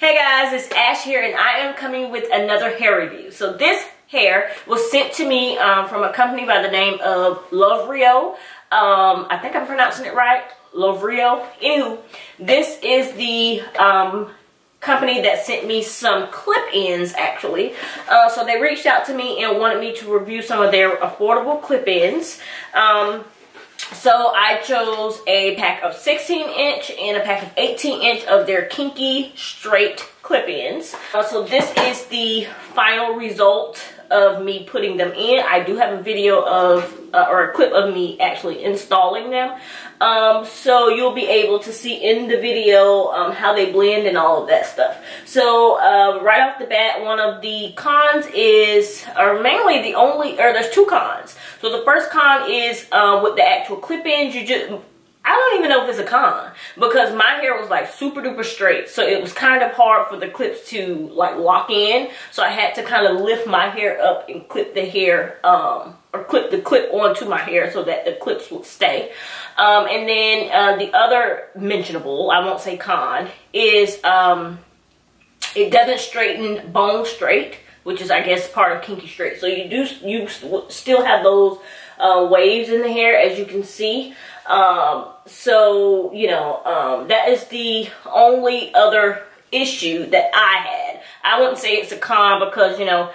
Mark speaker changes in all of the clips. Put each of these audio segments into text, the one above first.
Speaker 1: Hey guys, it's Ash here and I am coming with another hair review. So this hair was sent to me from a company by the name of Lovrio. I think I'm pronouncing it right. Lovrio. Anywho, this is the company that sent me some clip-ins actually. So they reached out to me and wanted me to review some of their affordable clip-ins. So I chose a pack of 16-inch and a pack of 18-inch of their Kinky Straight Clip-ins. So this is the final result of me putting them in. I do have a video of, or a clip of me actually installing them. So you'll be able to see in the video how they blend and all of that stuff. So right off the bat, one of the cons is, or mainly the only, or there's two cons. So the first con is with the actual clip-ins, I don't even know if it's a con, because my hair was like super duper straight, so it was kind of hard for the clips to like lock in. So I had to kind of lift my hair up and clip the hair, or clip the clip onto my hair so that the clips would stay. And then the other mentionable, I won't say con, is it doesn't straighten bone straight, which is I guess part of Kinky Straight. So you still have those waves in the hair, as you can see. So, you know, that is the only other issue that I had. I wouldn't say it's a con because, you know,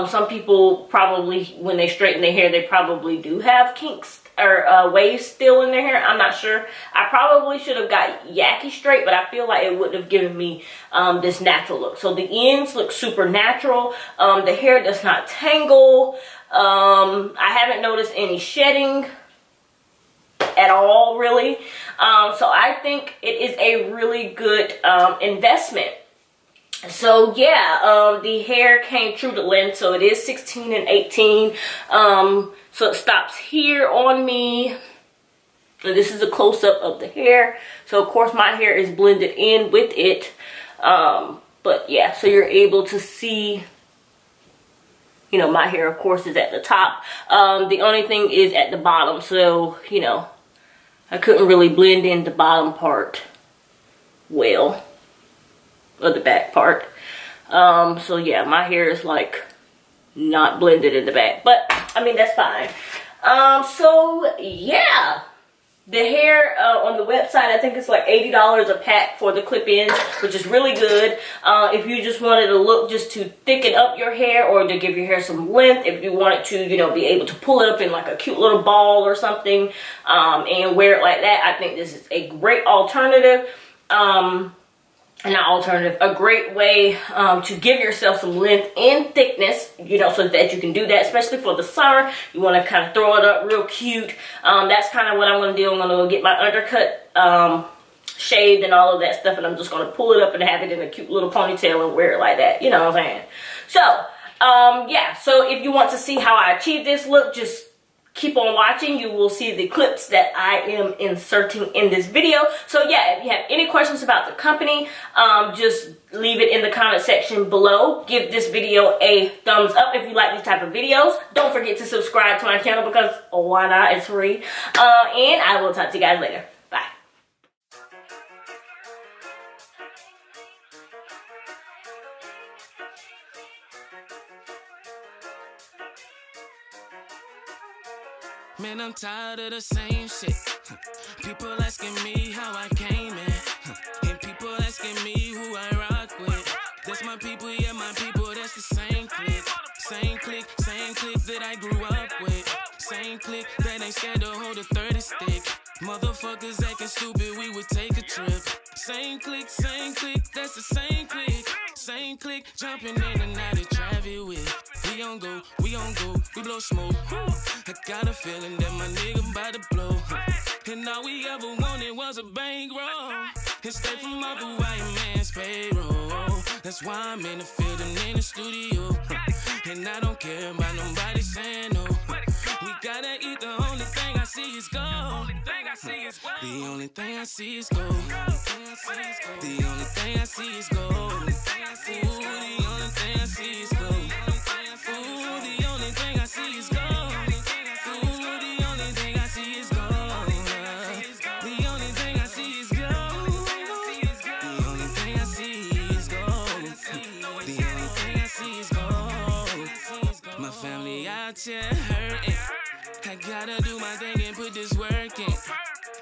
Speaker 1: some people probably, when they straighten their hair, they probably do have kinks or waves still in their hair. I'm not sure. I probably should have got Yaki straight, but I feel like it wouldn't have given me this natural look. So the ends look super natural. The hair does not tangle. I haven't noticed any shedding at all, really. So I think it is a really good investment. So yeah, the hair came true to length, so it is 16 and 18. So it stops here on me. And this is a close-up of the hair. So of course my hair is blended in with it. But yeah, so you're able to see, you know, my hair of course is at the top. The only thing is at the bottom, so you know, I couldn't really blend in the bottom part well, or the back part. So yeah, my hair is like not blended in the back, but I mean that's fine. So yeah, the hair on the website, I think it's like $80 a pack for the clip-ins, which is really good. If you just wanted a look just to thicken up your hair or to give your hair some length, if you wanted to, you know, be able to pull it up in like a cute little ball or something and wear it like that, I think this is a great alternative. Not alternative, a great way to give yourself some length and thickness, you know, so that you can do that, especially for the summer. You want to kind of throw it up real cute. That's kind of what I'm going to do. I'm going to get my undercut shaved and all of that stuff, and I'm just going to pull it up and have it in a cute little ponytail and wear it like that, you know what I'm saying? So, yeah, so if you want to see how I achieve this look, just keep on watching. You will see the clips that I am inserting in this video. So yeah, if you have any questions about the company, just leave it in the comment section below. Give this video a thumbs up if you like these type of videos. Don't forget to subscribe to my channel because why not? It's free. And I will talk to you guys later. Bye.
Speaker 2: Man, I'm tired of the same shit. People asking me how I came in, and people asking me who I rock with. That's my people, yeah, my people, that's the same clique. Same clique that I grew up with. Same clique that ain't scared to hold a 30 stick. Motherfuckers acting stupid, we would take a trip. Same clique, that's the same clique. Same clique, jumping in and out of traffic with. We on go, we blow smoke. I got a feeling that my nigga about to blow. And all we ever wanted was a bankroll. And stay from off the white man's payroll. That's why I'm in the field and in the studio. And I don't care about nobody saying no. We gotta eat, the only thing I see is gold. The only thing I see is gold. The only thing I see is gold. The only thing I see is gold. Ooh, the only thing I see is gold. Ooh, the only thing I see is gold. Ooh, the only thing I see is gold. The only thing I see is gold. The only thing I see is gold. but you're hurting. I gotta do my thing and put this work in.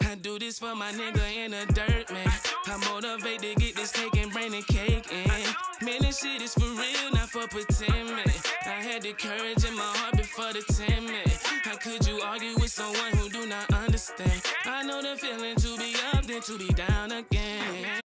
Speaker 2: I do this for my nigga in the dirt, man. I motivate to get this cake and bring the cake in. Man, this shit is for real, not for pretend, man. I had the courage in my heart before the 10, man. How could you argue with someone who do not understand? I know the feeling to be up, then to be down again.